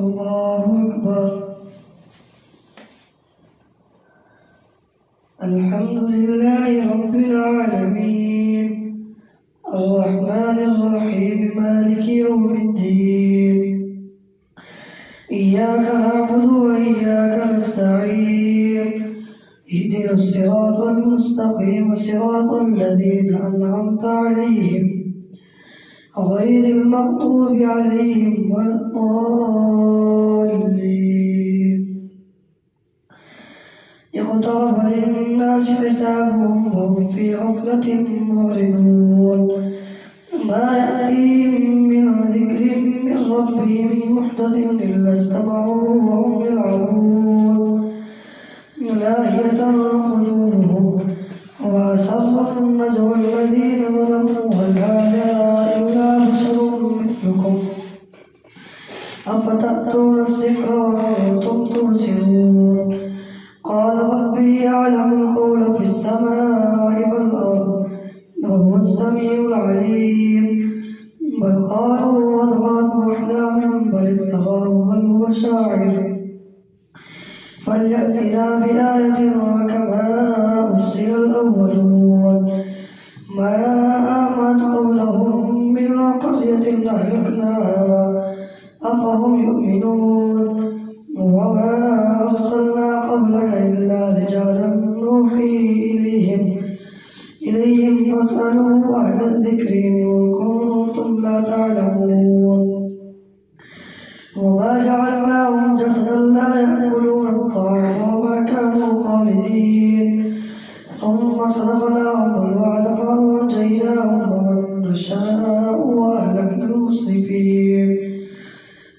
الله أكبر. الحمد لله رب العالمين الرحمن الرحيم مالك يوم الدين إياك نعبد وإياك نستعين اهدنا الصراط المستقيم صراط الذين أنعمت عليهم غير المغضوب عليهم ولا الضالين. اقترب للناس حسابهم وهم في غفلة معرضون ما يأتيهم من ذكر من ربهم محدث إلا استمعوه وهم يلعبون لاهية قلوبهم وأسروا النجوى الذين ظلموا هل هذا إلا بشر مثلكم أفتأتون السحر وأنتم تبصرون قال ربي يعلم القول في السماء والأرض وهو السميع العليم بل قالوا أضغاث أحلام بل افتراه بل هو شاعر فليأتنا بآية كما أرسل الأولون ما آمنت قولهم من قرية أهلكناها أفهم يؤمنون وما أرسلنا قبلك إلا رجالا نوحي إليهم فاسألوا أهل الذكر إن كنتم لا تعلمون وما جعلناهم جسدا لا يأكلون الطعام وما كانوا خالدين ثم صدقناهم الوعد فأنجيناهم ومن نشاء وأهلكنا المسرفين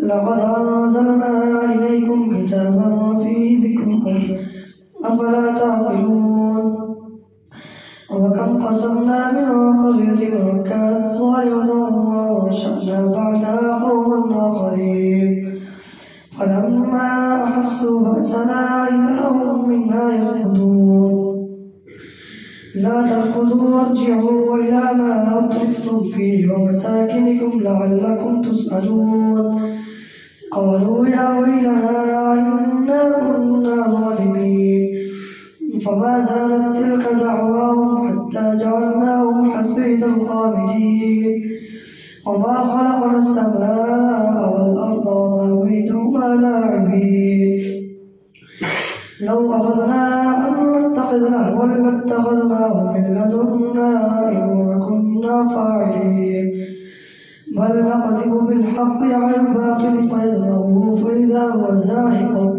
لقد أنزلنا إليكم كتابا فيه ذكركم أفلا تعقلون وكم قصمنا من قرية كانت ظالمة وأنشأنا بعدها قوما آخرين فلما أحسوا بأسنا إذا هم منها يركضون لا تركضوا وارجعوا إلى ما أترفتم فيه ومساكنكم لعلكم تسألون قالوا يا ويلنا إنا كنا ظالمين فما زالت تلك دعواهم حتى جعلناهم حصيدا خامدين وما خلقنا السماء والأرض وما بينهما لاعبين لو أردنا أن نتخذ لهوا لاتخذناه من لدنا إن كنا فاعلين بل نقذف بالحق على الباطل فيدمغه فإذا هو زاهق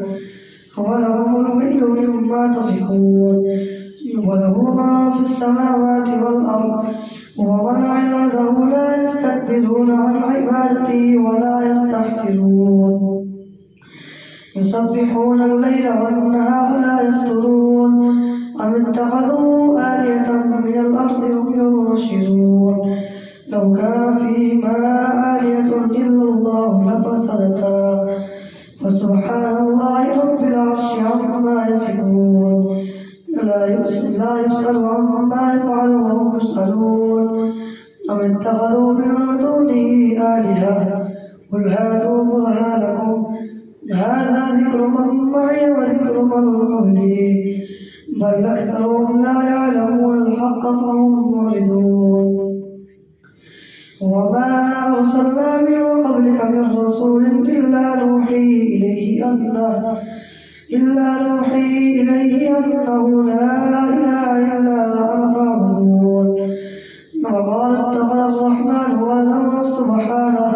ولهم الويل مما تصفون وله ما في السماوات والأرض ومن عنده لا يستكبرون عن عبادته ولا يستحسرون يسبحون الليل والنهار لا يفترون أم اتخذوا آلهة من الأرض هم ينشرون لو كان فيهما آلهة إلا الله لفسدتا فسبحان الله رب العرش عما يصفون لا يسأل عما يفعل وهم يسألون أم اتخذوا من دونه آلهة قل هاتوا برهانكم هذا ذكر من معي وذكر من قبلي بل أكثرهم لا يعلمون الحق فهم معرضون وما أرسلنا من قبلك من رسول إلا نوحي إليه أنه لا إله إلا أنا فاعبدون وقال اتخذ الرحمن ولدا سبحانه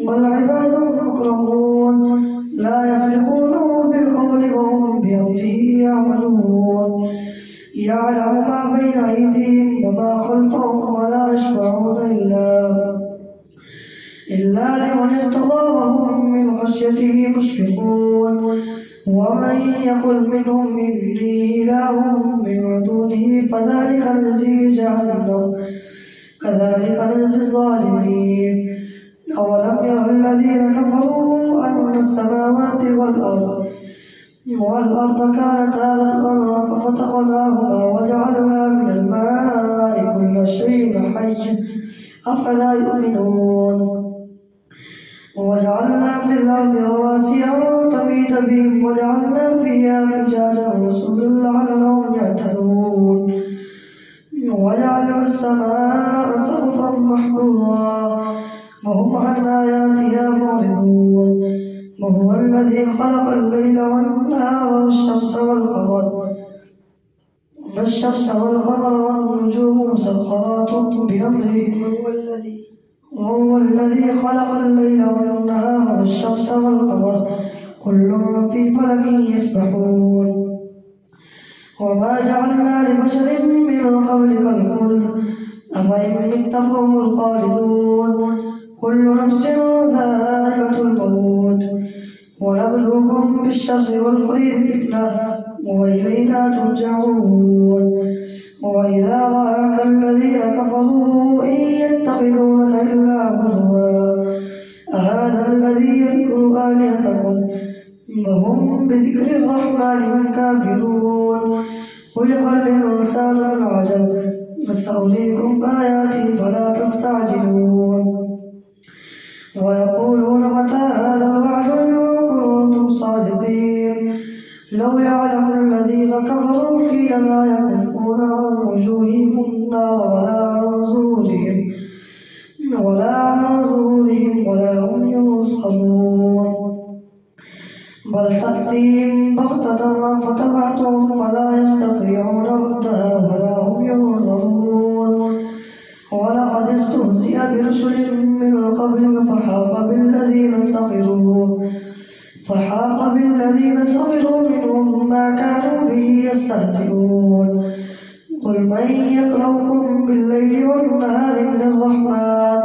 بل عباد مكرمون لا يسبقونه بالقول وهم بأمره يعملون يعلم ما بين أيديهم وما خلفهم ولا يشفعون إلا لمن ارتضى وهم من خشيته مشفقون ومن يقل منهم إني إله من دونه فذلك نجزيه جهنم كذلك نجزي الظالمين أولم ير الذين كفروا أن السماوات والأرض كانتا رتقا ففتقناهما وجعلنا من الماء كل شيء حي أفلا يؤمنون وجعلنا في الأرض بهم وجعلنا فيها فجاجا وسبلا لعلهم يهتدون وجعلنا السماء سقفا محفوظا وهم عن آياتها معرضون وهو الذي خلق الليل والنهار والشمس والقمر والنجوم مسخرات بأمره وهو الذي خلق الليل والنهار والشمس والقمر كل في فلك يسبحون وما جعلنا لبشر من قبلك الخلد أفإن مت فهم الخالدون كل نفس ذائقة الموت ونبلوكم بالشر والخير فتنة وإلينا ترجعون وإذا رآك الذين كفروا إن يتخذونك إلا هزوا أهذا الذي يذكر آلهتكم وهم بذكر الرحمن هم كافرون خلق الإنسان من عجل سأريكم آياتي فلا تستعجلون ويقولون متى هذا الوعد إن كنتم صادقين لو يعلم الذين كفروا حين لا يكفون عن وجوههم النار ولا عن ظهورهم ولا هم ينصرون بل تأتيهم بغتة فتبعتهم فلا يستطيعون ردها ولا هم ينظرون ولقد استهزئ برسل من قبلك فحاق بالذين سخروا منهم ما كانوا به يستهزئون قل من يكلؤكم بالليل والنهار من الرحمن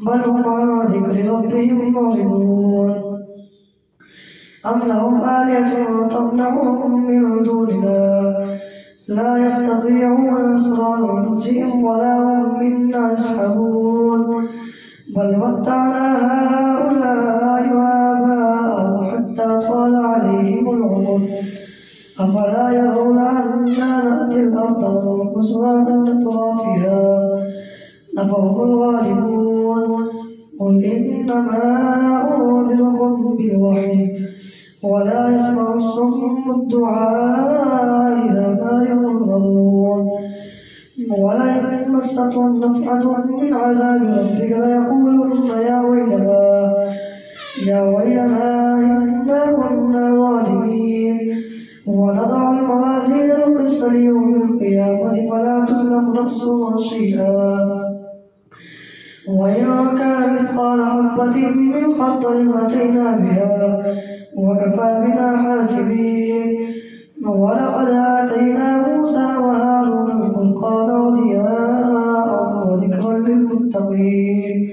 بل هم عن ذكر ربهم معرضون أم لهم آلهة تمنعهم من دوننا لا يستطيعون نصر أنفسهم ولا هم منا يسحبون بل متعنا هؤلاء وآباءهم حتى طال عليهم العمر أفلا يرون أنا نأتي الأرض ننقصها من أطرافها أفهم الغالبون قل إنما أنذركم بالوحي ولا يسمع الصم الدعاء إذا ما ينظرون ولئن مستهم نفحة من عذاب ربك ليقولن يا ويلنا إنا كنا ظالمين ونضع الموازين القسط ليوم القيامة فلا تظلم نفس شيئا وإن كان مثقال حبة من خردل أتينا بها وكفى بنا حاسبين ولقد آتينا موسى وهارون الفرقان وضياء وذكرا للمتقين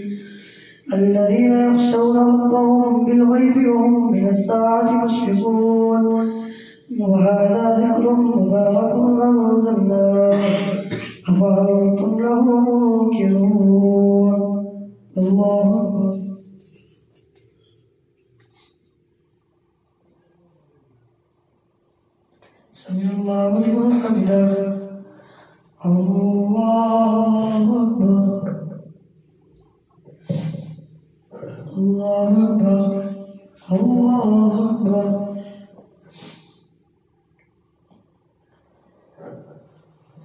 الذين يخشون ربهم بالغيب وهم من الساعة مشفقون وهذا ذكر مبارك أنزلناه أفأنتم له منكرون الله أكبر سمع الله لمن حمده الله أكبر الله أكبر الله أكبر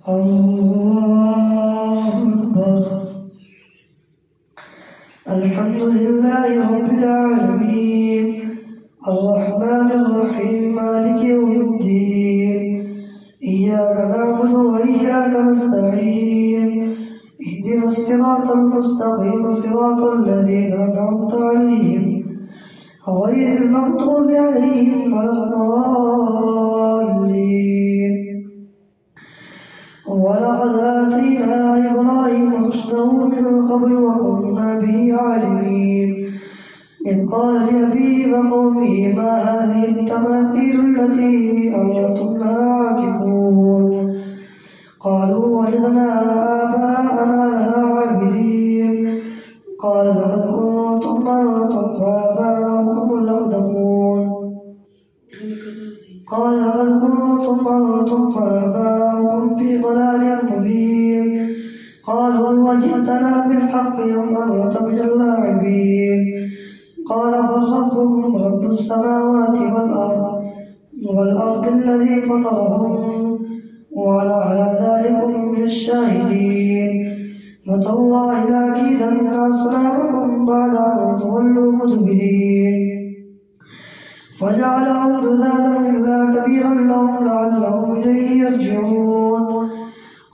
الله أكبر الحمد لله رب العالمين الرحمن الرحيم مالك يوم الدين إياك نعبد وإياك نستعين اهدنا الصراط المستقيم صراط الذين أنعمت عليهم غير المغضوب عليهم ولا الضالين ولقد آتينا إبراهيم رشده من قبل وكنا به عالمين إذ قال لأبيه وقومه ما هذه التماثيل التي أنتم لها عاكفون قالوا وجدنا آباءنا لها عابدين قال لقد كنتم أنتم وآباؤكم الأقدمون في ضلال مبين قالوا وجئتنا بالحق أم أنت من اللاعبين قال بل ربكم رب رب السماوات والأرض الذي فطرهم وأنا على ذلك من الشاهدين وتالله لأكيدن أصنامكم بعد أن تولوا مدبرين فجعلهم جذاذا إلا كبيرا لهم لعلهم إليه يرجعون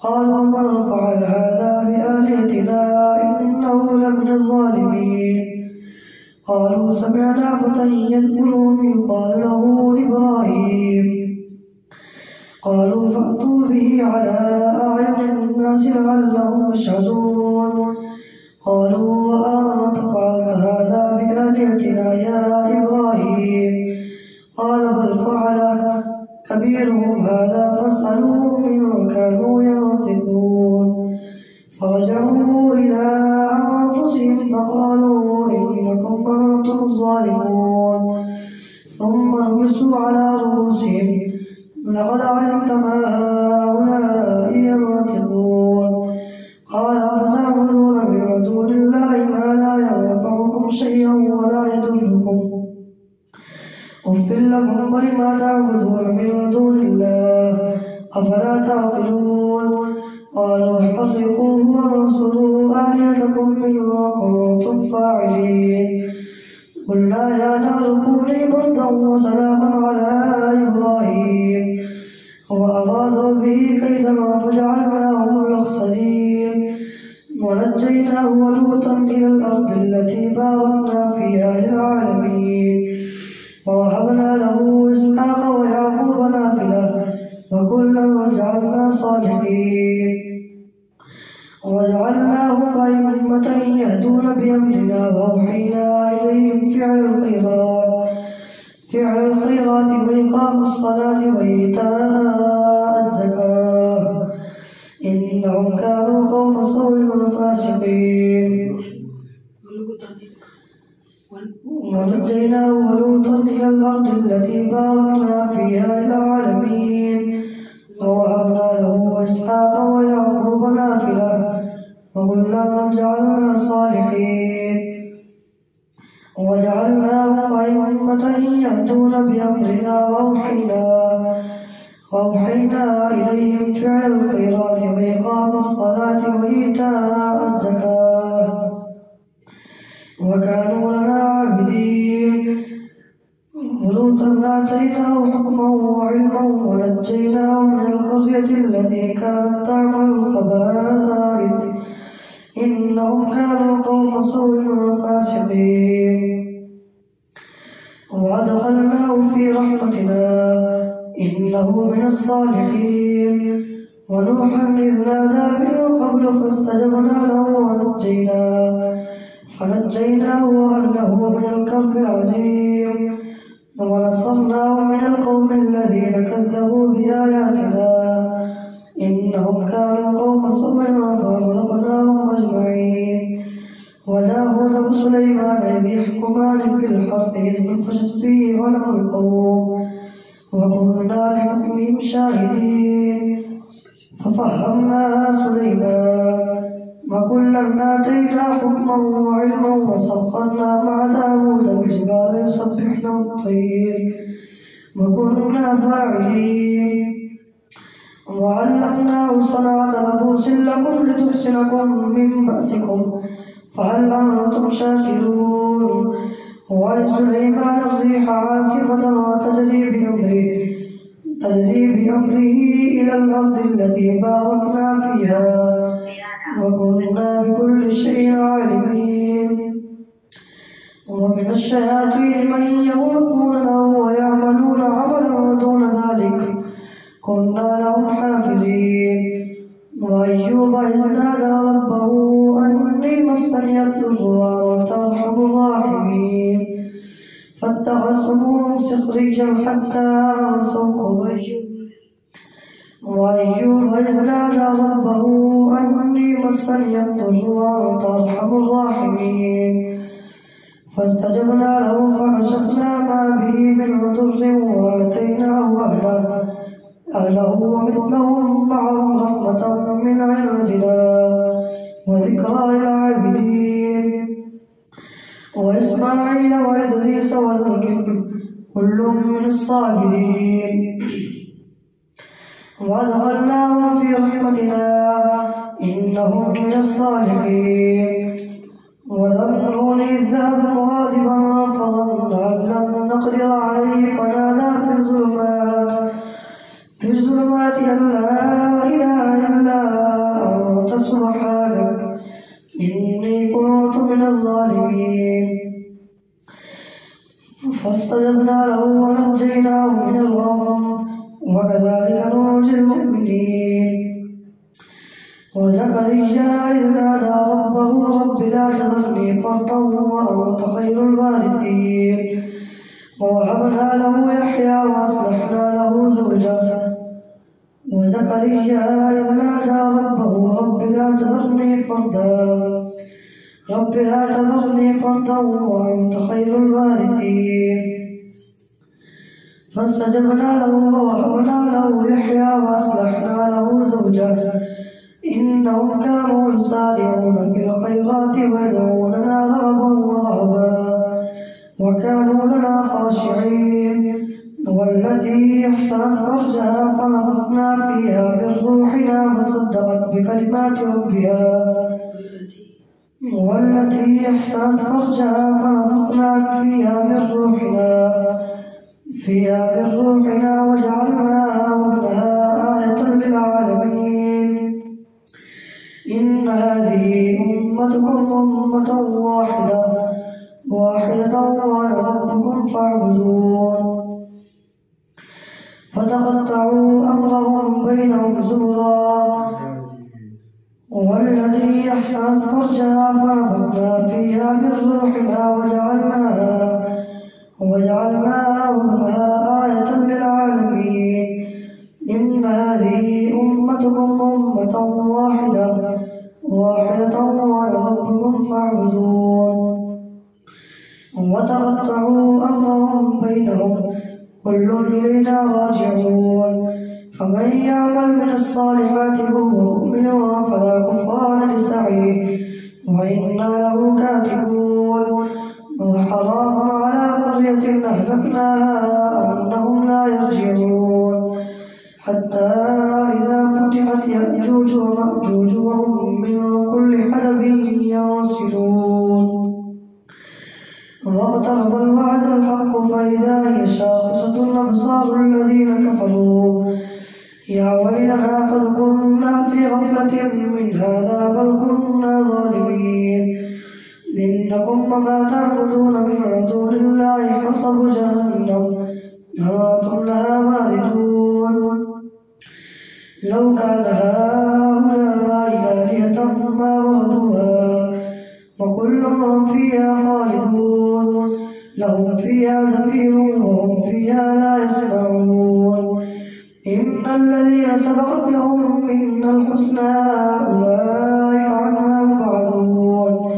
قالوا من فعل هذا بآلهتنا إنه لمن الظالمين قالوا سمعنا فتى يذكرهم يقال له إبراهيم قالوا فأتوا به على أعين الناس لعلهم يشهدون قالوا وأنت فعلت هذا بآلهتنا يا إبراهيم قال بل فعله كبيرهم هذا فاسألوهم إن كانوا ينطقون فرجعوا إلى أنفسهم فقالوا إنكم أنتم الظالمون ثم نكسوا على رؤوسهم لقد علمت ما هؤلاء ينطقون قال أفتعبدون من دون الله ما لا ينفعكم شيئا ولا يضركم أف لكم ولما تعبدون من دون الله أفلا تعقلون قالوا حرقوه وانصروا آلهتكم إن كنتم فاعلين قلنا يا نار كوني بردا وسلاما على إبراهيم وأرادوا به كيدا فجعلناهم الأخسرين ونجيناه ولوطا إلى الأرض التي باركنا فيها للعالمين ووهبنا له إسحاق ويعقوب نافلة وكلا جعلنا صالحين وجعلناهم أئمة يهدون بأمرنا وأوحينا إليهم فعل الخيرات وإقام الصلاة وإيتاء الزكاة إنهم كانوا قوم سوء فاسقين ونجيناه ولوطا إلى الأرض التي باركنا فيها للعالمين ووهبنا له إسحاق ويعقوب نافلة وكلا جعلنا صالحين وجعلناهم أئمة يهدون بأمرنا وأوحينا إليهم فعل الخيرات وإقام الصلاة وإيتاء الزكاة وكانوا لنا عابدين ولوطا آتيناه حكما وعلما ونجيناه من القرية التي كانت تعمل الخبائث إنهم كانوا قوم سوء فاسقين وأدخلناه في رحمتنا إنه من الصالحين ونوحا إذ نادى من قبل فاستجبنا له فنجيناه وأهله من الكرب العظيم ونصرناه من القوم الذين كذبوا بآياتنا إنهم كانوا قوم سوء فأغرقناهم أجمعين وداود وسليمان إذ يحكمان في الحرث إذ نفشت فيه غنم القوم وكنا لحكمهم شاهدين ففهمناها سليمان وكلا آتينا حكما وعلما وسخرنا مع داود الجبال يسبحن والطير وكنا فاعلين وعلمناه صنعة لبوس لكم لتحسنكم من بأسكم فهل أنتم شاكرون ولسليمان الريح عاصفة تجري بأمره إلى الأرض التي باركنا فيها وكنا بكل شيء عالمين ومن الشياطين من يغوصون له ويعملون عملا دون ذلك كنا لهم حافظين وأيوب إذ نادى ربه أني مسني الضر وأنت أرحم الراحمين فاتخذتموهم سخريا حتى أنسوكم وأيوب إذ نادى ربه أني مسني الضر وأنت أرحم الراحمين فاستجبنا له فكشفنا ما به من ضر وآتيناه أهله ومثلهم معهم رحمة من عندنا وذكرى للعابدين وإسماعيل وإدريس وذا الكفل كل من الصابرين وأدخلناهم في رحمتنا إنهم من الصالحين وذا إذ ذهب مغاضبا فظن أن لن نقدر عليه فنادى في الظلمات أن لا إله إلا أنت سبحانك إني كنت من الظالمين فاستجبنا له ونجيناه من الغم وكذلك ننجي المؤمنين وزكريا إذ نادى ربه رب لا تذرني فردا وأنت خير الوارثين ووهبنا له يحيى وأصلحنا له زوجه وزكريا إذ نادى ربه رب لا تذرني فردا وأنت خير الوارثين فاستجبنا له ووهبنا له يحيى وأصلحنا له زوجه إنهم كانوا يسارعون في الخيرات ويدعوننا رغبا ورهبا وكانوا لنا خاشعين والتي أحسنت فرجها فنفخنا فيها من روحنا وصدقت بكلمات ربها وجعلناها وابنها آية للعالمين إن هذه أمتكم أمة واحدة وأنا ربكم فاعبدون فتقطعوا أمرهم بينهم زبرا والتي أحسنت فرجها فنفخنا فيها من روحنا وجعلناها وابنها آية للعالمين إن هذه أمتكم أمة واحدة وأنا ربكم فاعبدون وتقطعوا أمرهم بينهم كل إلينا راجعون فمن يعمل من الصالحات وهو مؤمن فلا كفران لسعيه وإنا له كاتبون وحرام على قرية أهلكناها أنهم لا يرجعون حتى إذا فتحت يأجوج ومأجوج وهم من كل حدب ينسلون واقترب الوعد الحق فإذا هي شاخصة أبصار الذين كفروا يا ويلنا قد كنا في غفلة من هذا بل كنا ظالمين إنكم وما تعبدون من دون الله حصب جهنم أنتم لها واردون لو كان هؤلاء آلهة ما وردوها وكل فيها خالدون لهم فيها زفير وهم فيها لا يسمعون إن الذين سبقت لهم منا الحسنى أولئك عنها مبعدون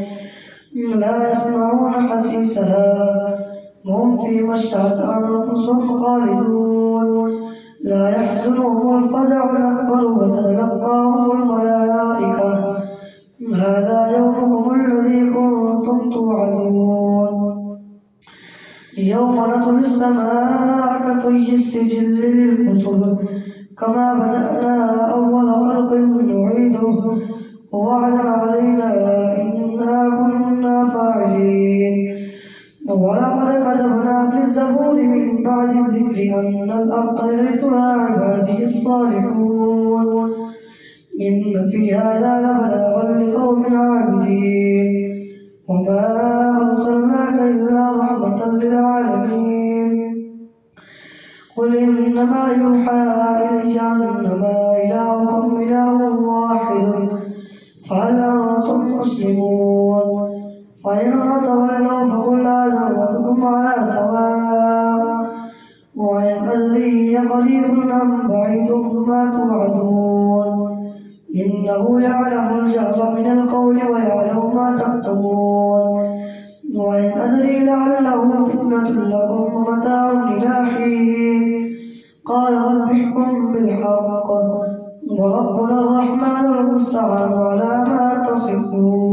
لا يسمعون حسيسها وهم فيما اشتهت أنفسهم خالدون لا يحزنهم الفزع الأكبر وتتلقاهم الملائكة هذا يومكم الذي كنتم توعدون يوم نطوي السماء كطي السجل للكتب كما بدأنا أول خلق نعيده وعدا علينا إنا كنا فاعلين ولقد كتبنا في الزبور من بعد الذكر أن الأرض يرثها عبادي الصالحون إن في هذا لبلاغا لقوم عابدين وما أرسلناك إلا رحمة للعالمين قل إنما يوحى إلي أنما إلهكم إله واحد فهل أنتم مسلمون فإن تولوا فقل آذنتكم على سواء وإن أدري قريب أم بعيد ما توعدون إنه يعلم الجهر من القول ويعلم ما تكتمون وإن أدري لعله فتنة لكم ومتاع إلى حين قال رب احكم بالحق وربنا الرحمن المستعان على ما تصفون